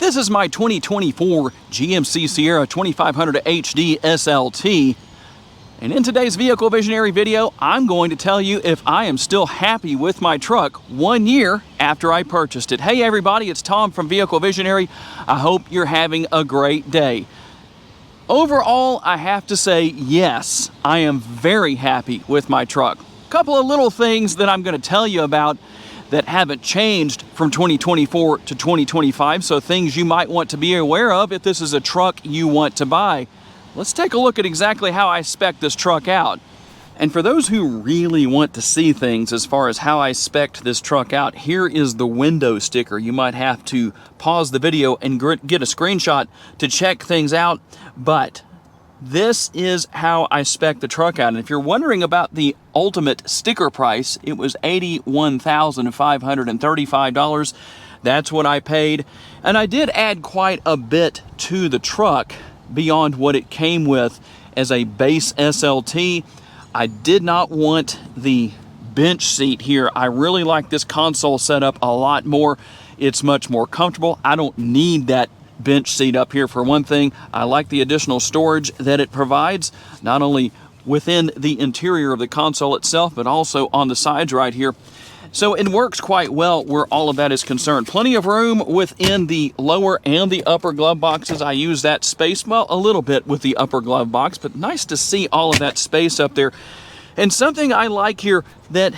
This is my 2024 GMC Sierra 2500 HD SLT. And in today's Vehicle Visionary video, I'm going to tell you if I am still happy with my truck 1 year after I purchased it. Hey everybody, it's Tom from Vehicle Visionary. I hope you're having a great day. Overall, I have to say, yes, I am very happy with my truck. A couple of little things that I'm going to tell you about that haven't changed from 2024 to 2025, so things you might want to be aware of if this is a truck you want to buy. Let's take a look at exactly how I spec this truck out. And for those who really want to see things as far as how I spec'd this truck out, here is the window sticker. You might have to pause the video and get a screenshot to check things out, but this is how I spec the truck out. And if you're wondering about the ultimate sticker price, it was $81,535. That's what I paid. And I did add quite a bit to the truck beyond what it came with as a base SLT. I did not want the bench seat here. I really like this console setup a lot more. It's much more comfortable. I don't need that bench seat up here for one thing. I like the additional storage that it provides, not only within the interior of the console itself, but also on the sides right here. So it works quite well where all of that is concerned. Plenty of room within the lower and the upper glove boxes. I use that space, well, a little bit with the upper glove box, but nice to see all of that space up there. And something I like here that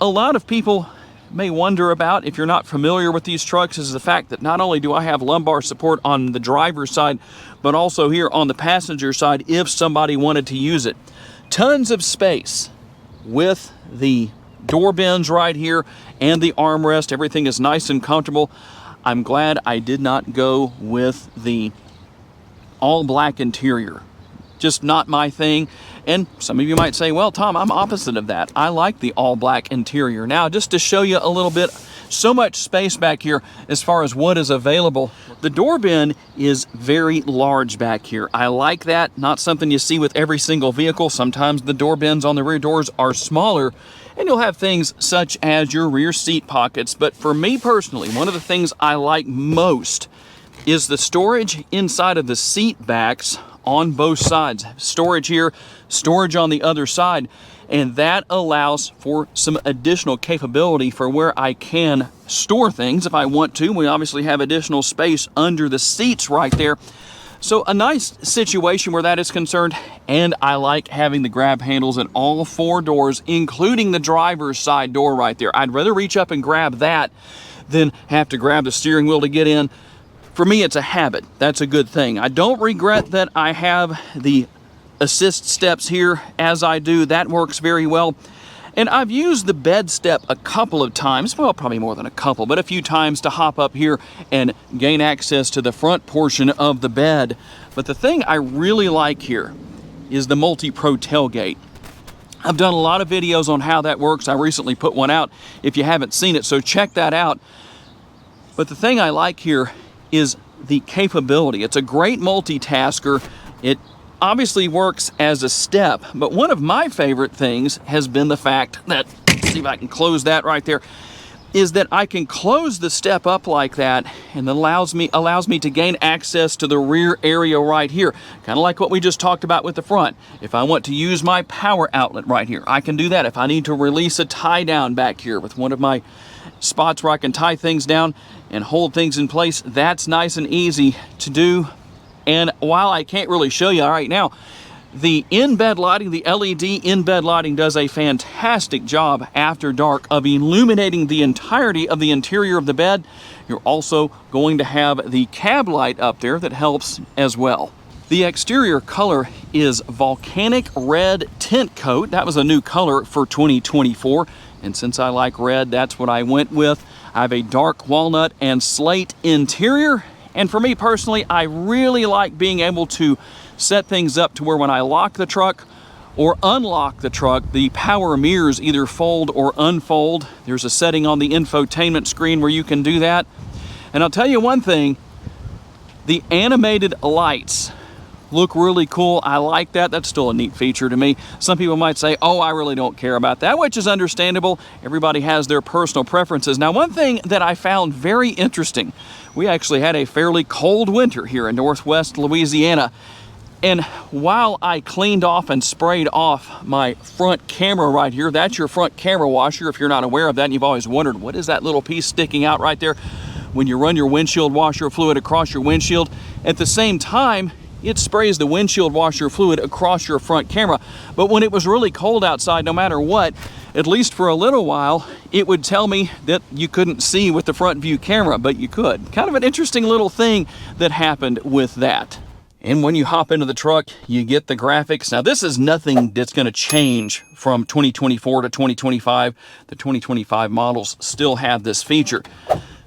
a lot of people may wonder about if you're not familiar with these trucks is the fact that not only do I have lumbar support on the driver's side, but also here on the passenger side if somebody wanted to use it. Tons of space with the door bins right here and the armrest. Everything is nice and comfortable. I'm glad I did not go with the all black interior. Just not my thing. And some of you might say, well, Tom, I'm opposite of that. I like the all black interior. Now, just to show you a little bit, so much space back here as far as what is available. The door bin is very large back here. I like that. Not something you see with every single vehicle. Sometimes the door bins on the rear doors are smaller, and you'll have things such as your rear seat pockets. But for me personally, one of the things I like most is the storage inside of the seat backs on both sides. Storage here, storage on the other side. And that allows for some additional capability for where I can store things if I want to. We obviously have additional space under the seats right there. So a nice situation where that is concerned, and I like having the grab handles at all four doors, including the driver's side door right there. I'd rather reach up and grab that than have to grab the steering wheel to get in. For me, it's a habit. That's a good thing. I don't regret that I have the assist steps here as I do. That works very well. And I've used the bed step a couple of times, well, probably more than a couple, but a few times to hop up here and gain access to the front portion of the bed. But the thing I really like here is the multi-pro tailgate. I've done a lot of videos on how that works. I recently put one out if you haven't seen it, so check that out. But the thing I like here is the capability. It's a great multitasker. It obviously works as a step, but one of my favorite things has been the fact that, let's see if I can close that right there, is that I can close the step up like that, and it allows me to gain access to the rear area right here, kind of like what we just talked about with the front. If I want to use my power outlet right here, I can do that. If I need to release a tie down back here with one of my spots where I can tie things down and hold things in place, that's nice and easy to do. And while I can't really show you right now, the in-bed lighting, the LED in-bed lighting does a fantastic job after dark of illuminating the entirety of the interior of the bed. You're also going to have the cab light up there that helps as well. The exterior color is volcanic red tint coat. That was a new color for 2024. And since I like red, that's what I went with. I have a dark walnut and slate interior. And for me personally, I really like being able to set things up to where when I lock the truck or unlock the truck, the power mirrors either fold or unfold. There's a setting on the infotainment screen where you can do that. And I'll tell you one thing, the animated lights look really cool. I like that. That's still a neat feature to me. Some people might say, oh, I really don't care about that, which is understandable. Everybody has their personal preferences. Now, one thing that I found very interesting, we actually had a fairly cold winter here in Northwest Louisiana. And while I cleaned off and sprayed off my front camera right here, that's your front camera washer. If you're not aware of that and you've always wondered, what is that little piece sticking out right there? When you run your windshield washer fluid across your windshield, at the same time, it sprays the windshield washer fluid across your front camera. But when it was really cold outside, no matter what, at least for a little while, it would tell me that you couldn't see with the front view camera, but you could. Kind of an interesting little thing that happened with that. And when you hop into the truck, you get the graphics. Now, this is nothing that's going to change from 2024 to 2025. The 2025 models still have this feature.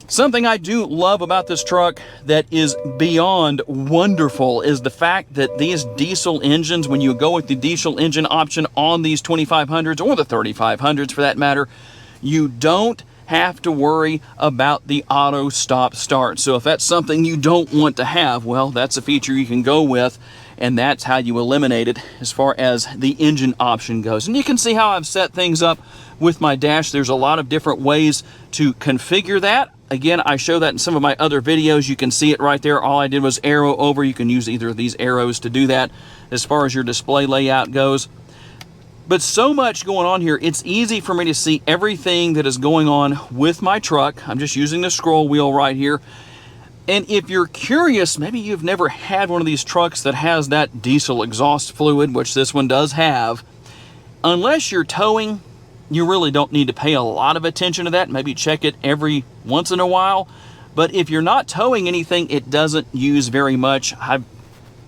Something I do love about this truck that is beyond wonderful is the fact that these diesel engines, when you go with the diesel engine option on these 2500s or the 3500s for that matter, you don't have to worry about the auto stop start. So if that's something you don't want to have, well, that's a feature you can go with, and that's how you eliminate it as far as the engine option goes. And you can see how I've set things up with my dash. There's a lot of different ways to configure that. Again, I show that in some of my other videos. You can see it right there. All I did was arrow over. You can use either of these arrows to do that as far as your display layout goes. But so much going on here, it's easy for me to see everything that is going on with my truck. I'm just using the scroll wheel right here. And if you're curious, maybe you've never had one of these trucks that has that diesel exhaust fluid, which this one does have. Unless you're towing, you really don't need to pay a lot of attention to that. Maybe check it every once in a while. But if you're not towing anything, it doesn't use very much. I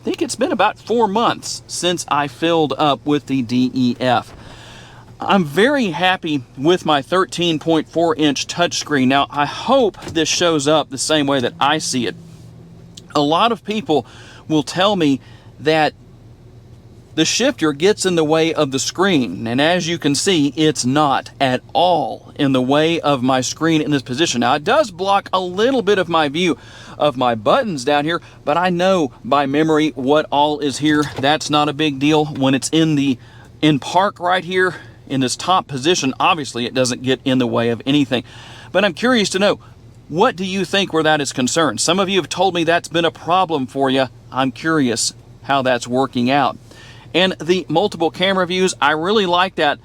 think it's been about 4 months since I filled up with the DEF. I'm very happy with my 13.4-inch touchscreen. Now, I hope this shows up the same way that I see it. A lot of people will tell me that the shifter gets in the way of the screen, and as you can see, it's not at all in the way of my screen in this position. Now, it does block a little bit of my view of my buttons down here, but I know by memory what all is here. That's not a big deal. When it's in park right here in this top position, obviously it doesn't get in the way of anything. But I'm curious to know, what do you think where that is concerned? Some of you have told me that's been a problem for you. I'm curious how that's working out. And the multiple camera views, I really like that.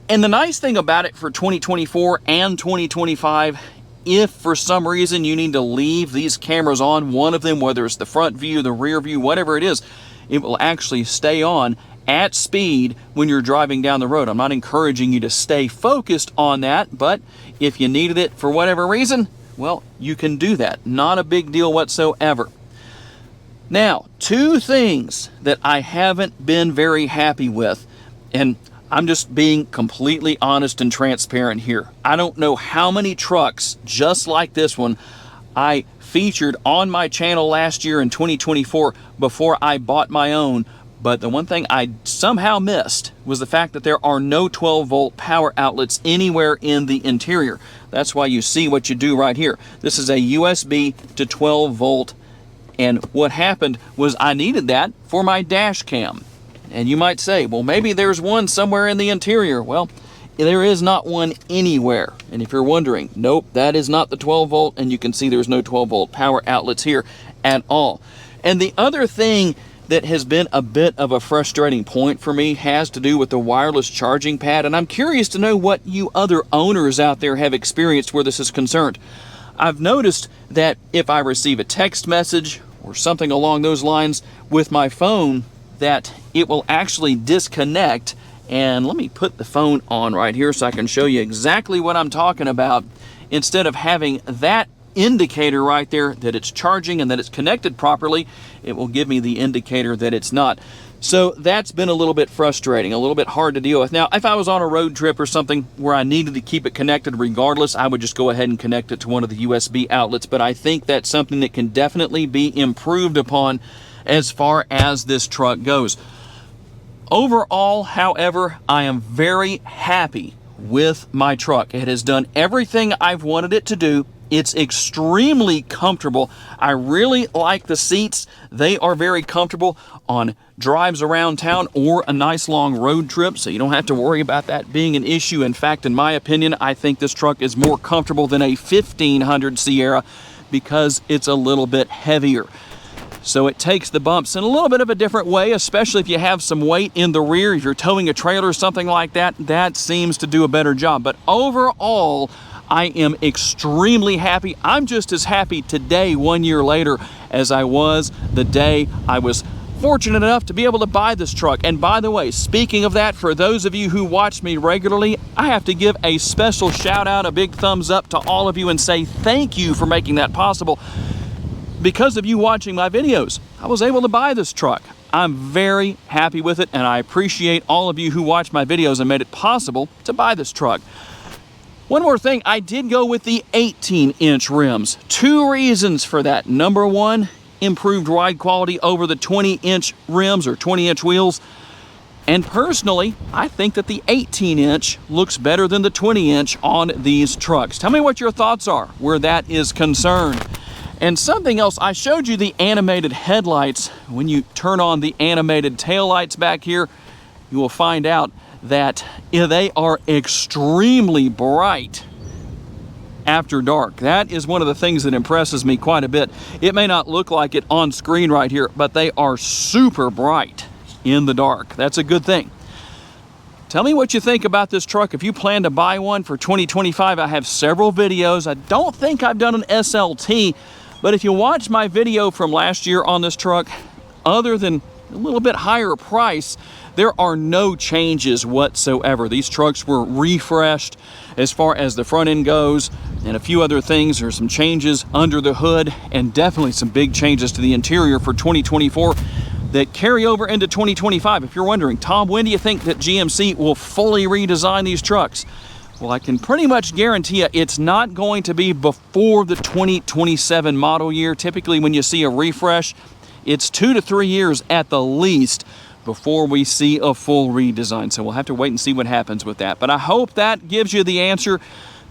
And the nice thing about it for 2024 and 2025, if for some reason you need to leave these cameras on, one of them, whether it's the front view, the rear view, whatever it is, it will actually stay on at speed when you're driving down the road. I'm not encouraging you to stay focused on that, but if you needed it for whatever reason, well, you can do that. Not a big deal whatsoever. Now, 2 things that I haven't been very happy with, and I'm just being completely honest and transparent here. I don't know how many trucks just like this one I featured on my channel last year in 2024 before I bought my own, but the one thing I somehow missed was the fact that there are no 12-volt power outlets anywhere in the interior. That's why you see what you do right here. This is a USB to 12-volt. And what happened was I needed that for my dash cam. And you might say, well, maybe there's one somewhere in the interior. Well, there is not one anywhere. And if you're wondering, nope, that is not the 12 volt. And you can see there's no 12 volt power outlets here at all. And the other thing that has been a bit of a frustrating point for me has to do with the wireless charging pad. And I'm curious to know what you other owners out there have experienced where this is concerned. I've noticed that if I receive a text message or something along those lines with my phone, that it will actually disconnect. And let me put the phone on right here so I can show you exactly what I'm talking about. Instead of having that indicator right there that it's charging and that it's connected properly, it will give me the indicator that it's not. So that's been a little bit frustrating, a little bit hard to deal with. Now, if I was on a road trip or something where I needed to keep it connected regardless, I would just go ahead and connect it to one of the USB outlets. But I think that's something that can definitely be improved upon as far as this truck goes. Overall, however, I am very happy with my truck. It has done everything I've wanted it to do. It's extremely comfortable. I really like the seats. They are very comfortable on drives around town or a nice long road trip, so you don't have to worry about that being an issue. In fact, in my opinion, I think this truck is more comfortable than a 1500 Sierra because it's a little bit heavier. So it takes the bumps in a little bit of a different way, especially if you have some weight in the rear. If you're towing a trailer or something like that, that seems to do a better job. But overall, I am extremely happy. I'm just as happy today, 1 year later, as I was the day I was fortunate enough to be able to buy this truck. And by the way, speaking of that, for those of you who watch me regularly, I have to give a special shout out, a big thumbs up to all of you and say thank you for making that possible. Because of you watching my videos, I was able to buy this truck. I'm very happy with it, and I appreciate all of you who watched my videos and made it possible to buy this truck. One more thing, I did go with the 18-inch rims. Two reasons for that. Number one, improved ride quality over the 20-inch rims or 20-inch wheels. And personally, I think that the 18-inch looks better than the 20-inch on these trucks. Tell me what your thoughts are where that is concerned. And something else, I showed you the animated headlights. When you turn on the animated taillights back here, you will find out that they are extremely bright after dark. That is one of the things that impresses me quite a bit. It may not look like it on screen right here, but they are super bright in the dark. That's a good thing. Tell me what you think about this truck. If you plan to buy one for 2025, I have several videos. I don't think I've done an SLT, but if you watch my video from last year on this truck, other than a little bit higher price, there are no changes whatsoever. These trucks were refreshed as far as the front end goes and a few other things. There's some changes under the hood and definitely some big changes to the interior for 2024 that carry over into 2025. If you're wondering, Tom, when do you think that GMC will fully redesign these trucks? Well, I can pretty much guarantee you it's not going to be before the 2027 model year. Typically, when you see a refresh, it's 2 to 3 years at the least before we see a full redesign. So we'll have to wait and see what happens with that. But I hope that gives you the answer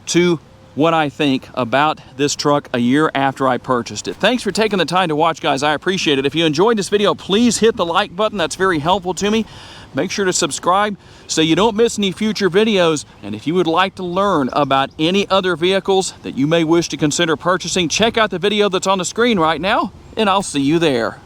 to what I think about this truck a year after I purchased it. Thanks for taking the time to watch, guys. I appreciate it. If you enjoyed this video, please hit the like button. That's very helpful to me. Make sure to subscribe so you don't miss any future videos. And if you would like to learn about any other vehicles that you may wish to consider purchasing, check out the video that's on the screen right now, and I'll see you there.